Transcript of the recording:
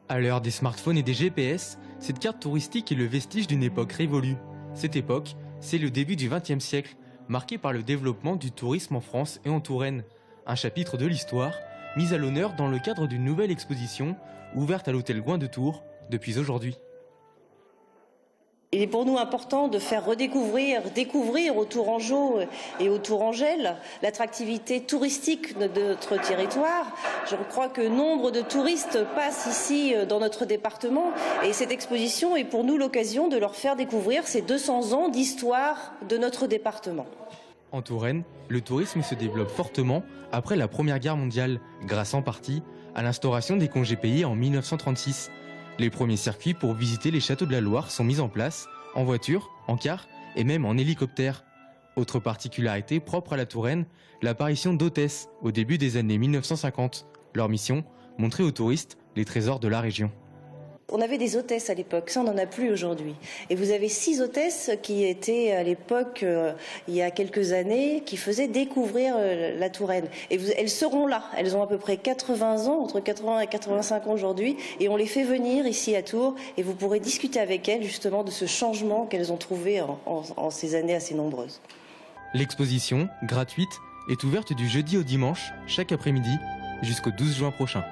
À l'heure des smartphones et des GPS, cette carte touristique est le vestige d'une époque révolue. Cette époque, c'est le début du XXe siècle, marqué par le développement du tourisme en France et en Touraine. Un chapitre de l'histoire, mis à l'honneur dans le cadre d'une nouvelle exposition, ouverte à l'hôtel Gouin de Tours, depuis aujourd'hui. Il est pour nous important de faire découvrir aux Tourangeaux et aux Tourangelles l'attractivité touristique de notre territoire. Je crois que nombre de touristes passent ici dans notre département et cette exposition est pour nous l'occasion de leur faire découvrir ces 200 ans d'histoire de notre département. En Touraine, le tourisme se développe fortement après la Première Guerre mondiale, grâce en partie à l'instauration des congés payés en 1936. Les premiers circuits pour visiter les châteaux de la Loire sont mis en place, en voiture, en car et même en hélicoptère. Autre particularité propre à la Touraine, l'apparition d'hôtesses au début des années 1950. Leur mission, montrer aux touristes les trésors de la région. On avait des hôtesses à l'époque, ça on n'en a plus aujourd'hui. Et vous avez 6 hôtesses qui étaient à l'époque, il y a quelques années, qui faisaient découvrir la Touraine. Et elles seront là, elles ont à peu près 80 ans, entre 80 et 85 ans aujourd'hui, et on les fait venir ici à Tours, et vous pourrez discuter avec elles justement de ce changement qu'elles ont trouvé en ces années assez nombreuses. L'exposition, gratuite, est ouverte du jeudi au dimanche, chaque après-midi, jusqu'au 12 juin prochain.